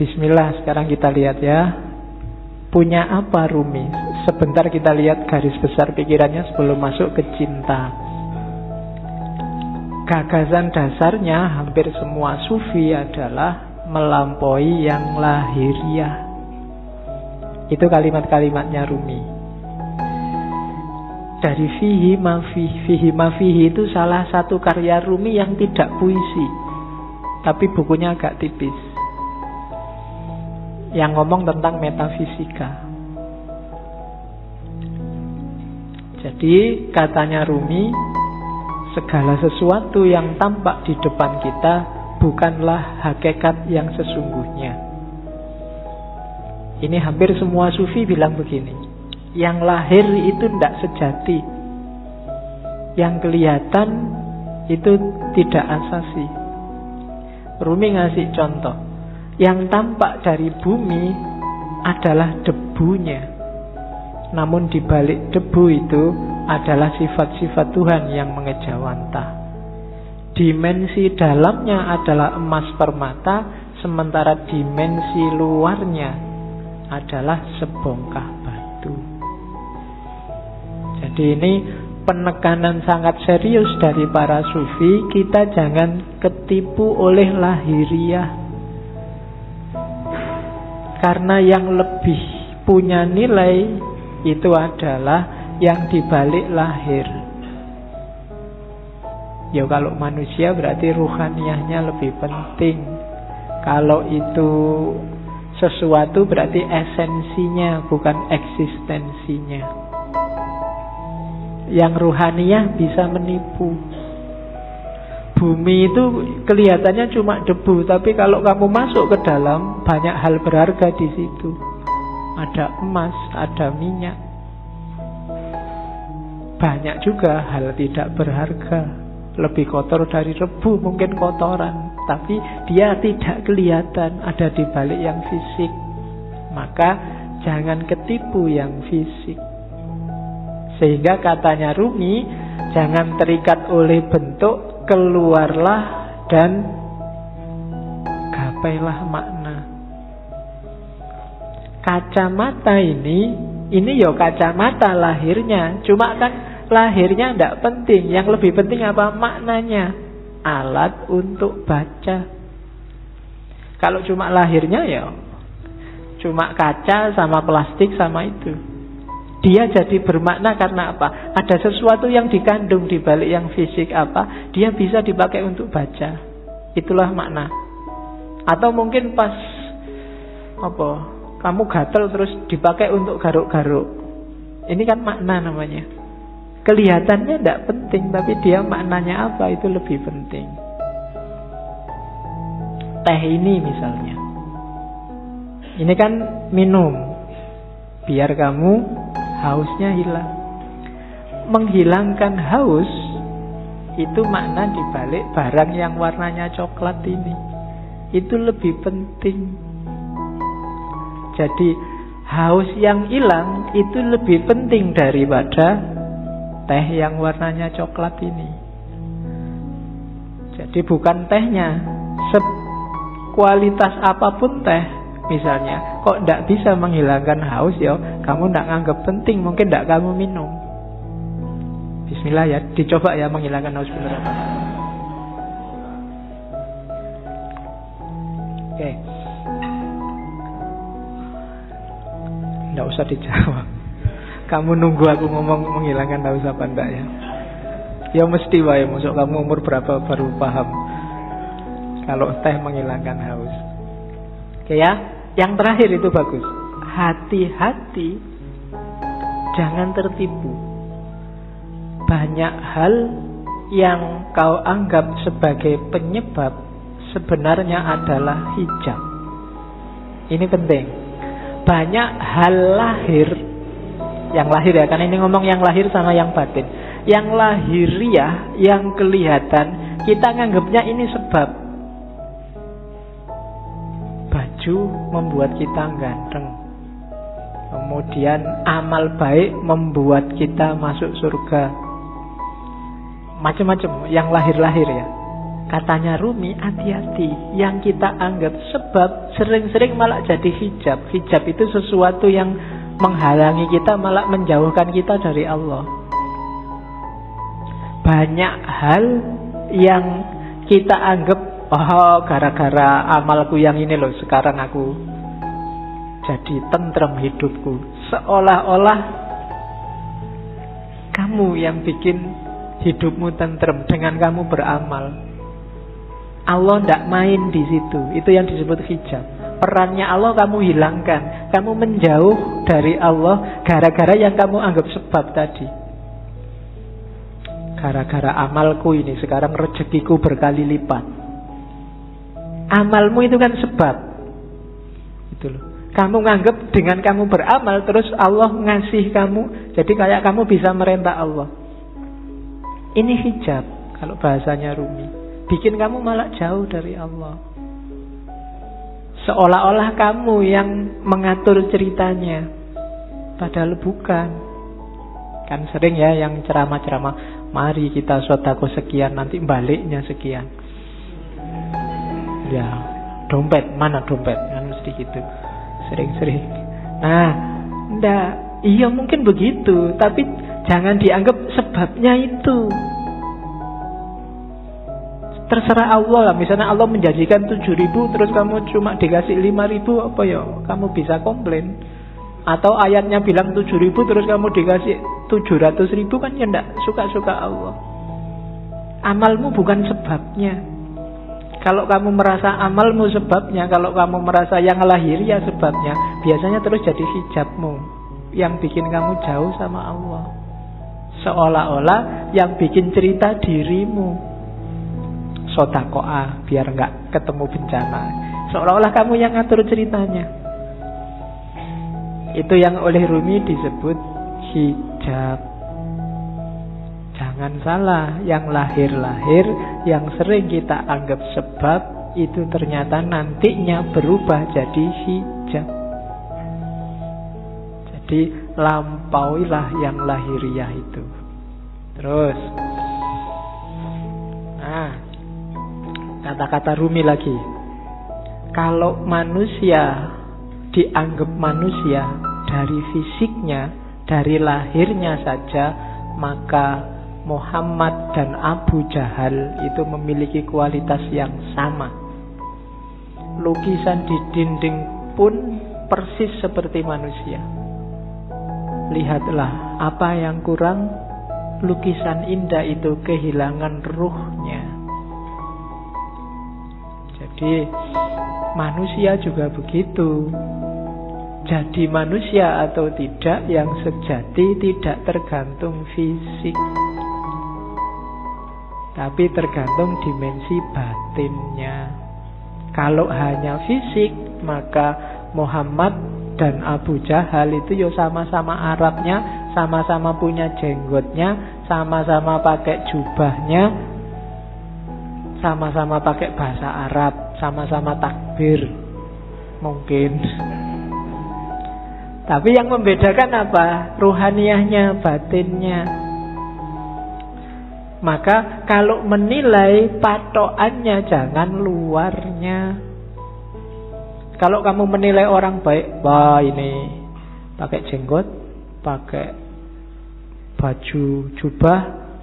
Bismillah, sekarang kita lihat ya. Punya apa Rumi? Sebentar kita lihat garis besar pikirannya sebelum masuk ke cinta. Gagasan dasarnya hampir semua sufi adalah melampaui yang lahiriah. Itu kalimat-kalimatnya Rumi. Dari fihi ma fihi itu salah satu karya Rumi yang tidak puisi, tapi bukunya agak tipis, yang ngomong tentang metafisika. Jadi katanya Rumi, segala sesuatu yang tampak di depan kita bukanlah hakikat yang sesungguhnya. Ini hampir semua sufi bilang begini. Yang lahir itu tidak sejati, yang kelihatan itu tidak asasi. Rumi ngasih contoh. Yang tampak dari bumi adalah debunya, namun di balik debu itu adalah sifat-sifat Tuhan yang mengejawantah. Dimensi dalamnya adalah emas permata, sementara dimensi luarnya adalah sebongkah batu. Jadi ini penekanan sangat serius dari para sufi. Kita jangan ketipu oleh lahiriah, karena yang lebih punya nilai itu adalah yang dibalik lahir. Ya kalau manusia berarti ruhaniyahnya lebih penting. Kalau itu sesuatu berarti esensinya, bukan eksistensinya. Yang ruhaniyah bisa menipu. Bumi itu kelihatannya cuma debu, tapi kalau kamu masuk ke dalam, banyak hal berharga di situ. Ada emas, ada minyak. Banyak juga hal tidak berharga. Lebih kotor dari debu, mungkin kotoran, tapi dia tidak kelihatan, ada di balik yang fisik. Maka jangan ketipu yang fisik. Sehingga katanya Rumi, jangan terikat oleh bentuk, keluarlah dan gapailah makna. Kacamata ini ya kacamata lahirnya, cuma kan lahirnya tidak penting. Yang lebih penting apa? Maknanya. Alat untuk baca. Kalau cuma lahirnya ya cuma kaca sama plastik sama itu. Dia jadi bermakna karena apa? Ada sesuatu yang dikandung di balik yang fisik apa? Dia bisa dipakai untuk baca. Itulah makna. Atau mungkin pas kamu gatel terus dipakai untuk garuk-garuk. Ini kan makna namanya. Kelihatannya tidak penting, tapi dia maknanya apa itu lebih penting. Teh ini misalnya, ini kan minum biar kamu hausnya hilang. Menghilangkan haus itu makna dibalik barang yang warnanya coklat ini. Itu lebih penting. Jadi haus yang hilang itu lebih penting daripada teh yang warnanya coklat ini. Jadi bukan tehnya, kualitas apapun teh misalnya, kok tidak bisa menghilangkan haus, ya kamu tidak anggap penting, mungkin tidak kamu minum. Bismillah ya, dicoba ya menghilangkan haus benar apa. Oke. Tidak usah dijawab. Kamu nunggu aku ngomong menghilangkan haus apa enggak ya? Ya mesti wae, masuk kamu umur berapa baru paham kalau teh menghilangkan haus. Oke ya. Yang terakhir itu bagus. Hati-hati, jangan tertipu. Banyak hal yang kau anggap sebagai penyebab sebenarnya adalah hijab. Ini penting. Banyak hal lahir, yang lahir ya, karena ini ngomong yang lahir sama yang batin. Yang lahiriah, yang kelihatan, kita nganggapnya ini sebab. Baju membuat kita ganteng, kemudian amal baik membuat kita masuk surga. Macam-macam yang lahir-lahir ya. Katanya Rumi, hati-hati. Yang kita anggap sebab sering-sering malah jadi hijab. Hijab itu sesuatu yang menghalangi kita, malah menjauhkan kita dari Allah. Banyak hal yang kita anggap, oh gara-gara amalku yang ini loh, sekarang aku jadi tentrem hidupku. Seolah-olah kamu yang bikin hidupmu tentrem dengan kamu beramal. Allah tidak main di situ. Itu yang disebut hijab. Perannya Allah kamu hilangkan. Kamu menjauh dari Allah gara-gara yang kamu anggap sebab tadi. Gara-gara amalku ini sekarang rezekiku berkali lipat. Amalmu itu kan sebab. Itu loh. Kamu nganggap dengan kamu beramal terus Allah ngasih kamu. Jadi kayak kamu bisa merentah Allah. Ini hijab kalau bahasanya Rumi. Bikin kamu malah jauh dari Allah. Seolah-olah kamu yang mengatur ceritanya, padahal bukan. Kan sering ya yang ceramah-ceramah, mari kita sedekah sekian, nanti baliknya sekian. Ya, dompet, mana dompet? Kan mesti gitu. Sering-sering. Nah, enggak, iya mungkin begitu, tapi jangan dianggap sebabnya itu. Terserah Allah lah. Misalnya Allah menjanjikan 7.000 terus kamu cuma dikasih 5.000, apa ya? Kamu bisa komplain. Atau ayatnya bilang 7.000 terus kamu dikasih 700.000, kan ya enggak suka-suka Allah. Amalmu bukan sebabnya. Kalau kamu merasa amalmu sebabnya, kalau kamu merasa yang lahiriah sebabnya, biasanya terus jadi hijabmu yang bikin kamu jauh sama Allah. Seolah-olah yang bikin cerita dirimu. Sodakoah biar nggak ketemu bencana. Seolah-olah kamu yang ngatur ceritanya. Itu yang oleh Rumi disebut hijab. Jangan salah, yang lahir-lahir, yang sering kita anggap sebab, itu ternyata nantinya berubah jadi hijab. Jadi lampauilah yang lahiriah itu. Terus, kata-kata Rumi lagi. Kalau manusia dianggap manusia dari fisiknya, dari lahirnya saja, maka Muhammad dan Abu Jahal itu memiliki kualitas yang sama. Lukisan di dinding pun persis seperti manusia. Lihatlah, apa yang kurang? Lukisan indah itu kehilangan ruhnya. Jadi manusia juga begitu. Jadi manusia atau tidak yang sejati tidak tergantung fisik, tapi tergantung dimensi batinnya. Kalau hanya fisik, maka Muhammad dan Abu Jahal itu ya sama-sama Arabnya, sama-sama punya jenggotnya, sama-sama pakai jubahnya, sama-sama pakai bahasa Arab, sama-sama takbir. Mungkin. Tapi yang membedakan apa? Ruhaniyahnya, batinnya. Maka kalau menilai, patokannya jangan luarnya. Kalau kamu menilai orang baik, wah ini pakai jenggot, pakai baju jubah,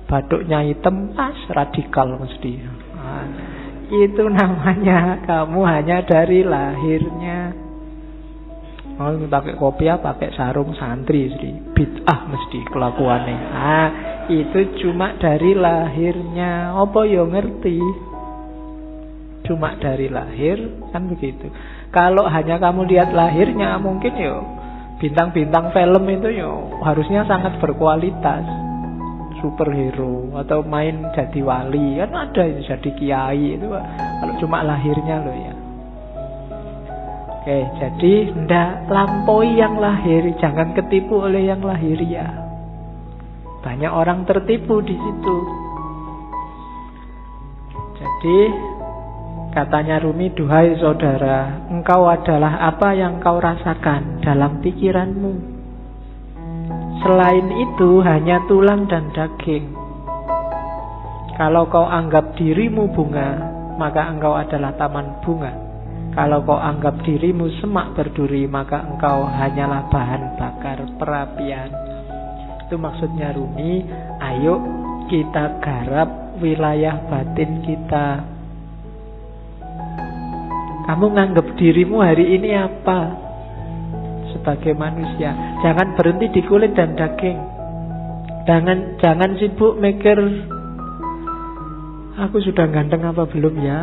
batuknya hitam, radikal mesti. Itu namanya kamu hanya dari lahirnya. Oh, pakai kopiah, pakai sarung santri, bid'ah mesti kelakuannya. Itu cuma dari lahirnya. Apa yo ngerti? Cuma dari lahir, kan begitu. Kalau hanya kamu lihat lahirnya, mungkin yo bintang-bintang film itu yo harusnya sangat berkualitas. Superhero atau main jadi wali, kan ada yang jadi kiai itu kalau cuma lahirnya loh ya. Oke, jadi ndak lampaui yang lahir, jangan ketipu oleh yang lahiriah. Banyak orang tertipu di situ. Jadi katanya Rumi, duhai saudara, engkau adalah apa yang kau rasakan dalam pikiranmu. Selain itu hanya tulang dan daging. Kalau kau anggap dirimu bunga, maka engkau adalah taman bunga. Kalau kau anggap dirimu semak berduri, maka engkau hanyalah bahan bakar perapian. Itu maksudnya Rumi. Ayo kita garap wilayah batin kita. Kamu nganggap dirimu hari ini apa? Sebagai manusia, jangan berhenti di kulit dan daging. Jangan sibuk mikir, aku sudah ganteng apa belum ya?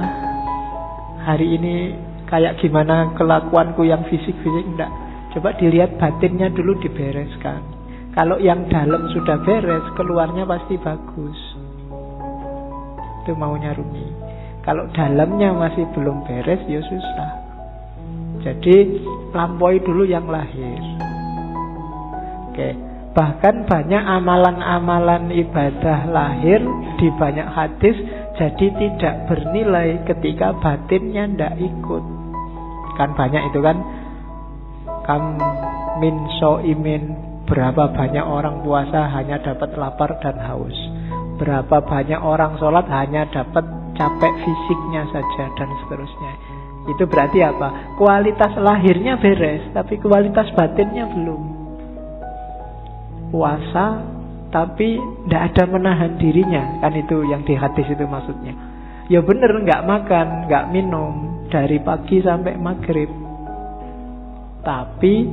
Hari ini kayak gimana kelakuanku yang fisik-fisik. Enggak. Coba dilihat batinnya dulu, dibereskan. Kalau yang dalam sudah beres, keluarnya pasti bagus. Itu maunya Rumi. Kalau dalamnya masih belum beres, ya susah. Jadi lampaui dulu yang lahir. Oke. Bahkan banyak amalan-amalan ibadah lahir di banyak hadis jadi tidak bernilai ketika batinnya tidak ikut. Kan banyak itu kan. Kam min so'imin, berapa banyak orang puasa hanya dapat lapar dan haus. Berapa banyak orang sholat hanya dapat capek fisiknya saja, dan seterusnya. Itu berarti apa? Kualitas lahirnya beres, tapi kualitas batinnya belum. Puasa, tapi tidak ada menahan dirinya. Kan itu yang di hadis itu maksudnya. Ya bener, nggak makan, nggak minum dari pagi sampai maghrib, tapi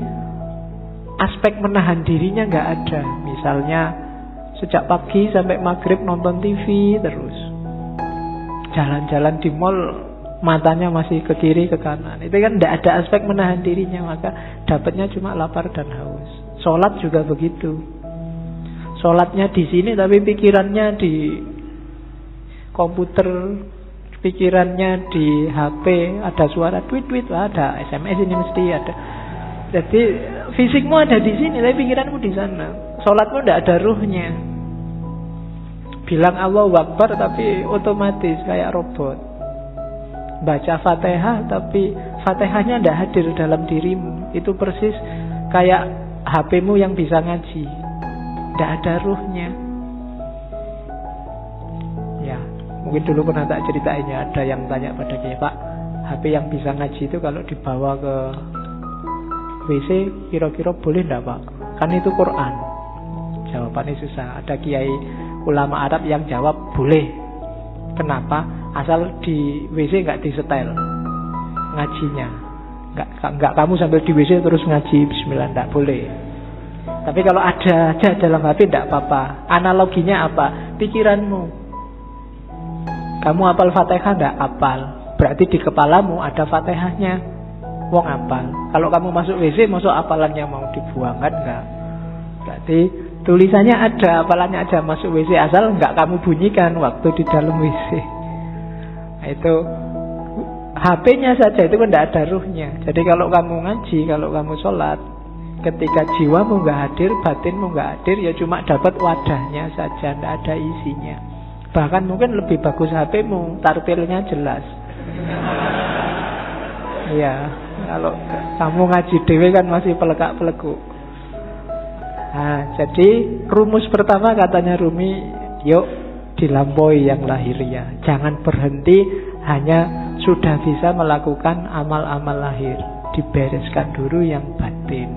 aspek menahan dirinya nggak ada. Misalnya sejak pagi sampai maghrib nonton TV terus, jalan-jalan di mall, matanya masih ke kiri ke kanan. Itu kan tidak ada aspek menahan dirinya, maka dapatnya cuma lapar dan haus. Sholat juga begitu. Sholatnya di sini tapi pikirannya di komputer, pikirannya di HP, ada suara tweet-tweet, ada SMS ini mesti ada. Jadi fisikmu ada di sini tapi pikiranmu di sana. Sholatmu tidak ada ruhnya. Bilang Allahu Akbar tapi otomatis kayak robot. Baca Fatihah tapi Fatihahnya tidak hadir dalam dirimu. Itu persis kayak HP-mu yang bisa ngaji, tidak ada ruhnya. Ya, mungkin dulu pernah tak ceritain ya, ada yang tanya pada saya, Pak, HP yang bisa ngaji itu kalau dibawa ke WC kira-kira boleh tidak Pak? Kan itu Quran. Jawabannya susah. Ada kiai ulama Arab yang jawab boleh. Kenapa? Asal di WC nggak disetel ngajinya. Nggak kamu sambil di WC terus ngaji bismillah, nggak boleh. Tapi kalau ada aja dalam HP tidak apa-apa. Analoginya apa? Pikiranmu. Kamu hafal Fatihah enggak? Hafal. Berarti di kepalamu ada Fatihahnya. Wong hafal. Kalau kamu masuk WC, masuk hafalannya mau dibuang kan enggak? Berarti tulisannya ada, hafalannya aja, masuk WC asal enggak kamu bunyikan waktu di dalam WC. Nah, itu HP-nya saja itu kan enggak ada ruhnya. Jadi kalau kamu ngaji, kalau kamu sholat, ketika jiwamu nggak hadir, batinmu nggak hadir, ya cuma dapat wadahnya saja, nggak ada isinya. Bahkan mungkin lebih bagus HP-mu, tartilnya jelas. Iya, kalau kamu ngaji dewe kan masih pelekak-pelekuk. Nah, jadi rumus pertama katanya Rumi, yuk dilampaui yang lahiriah. Jangan berhenti hanya sudah bisa melakukan amal-amal lahir. Dibereskan dulu yang batin.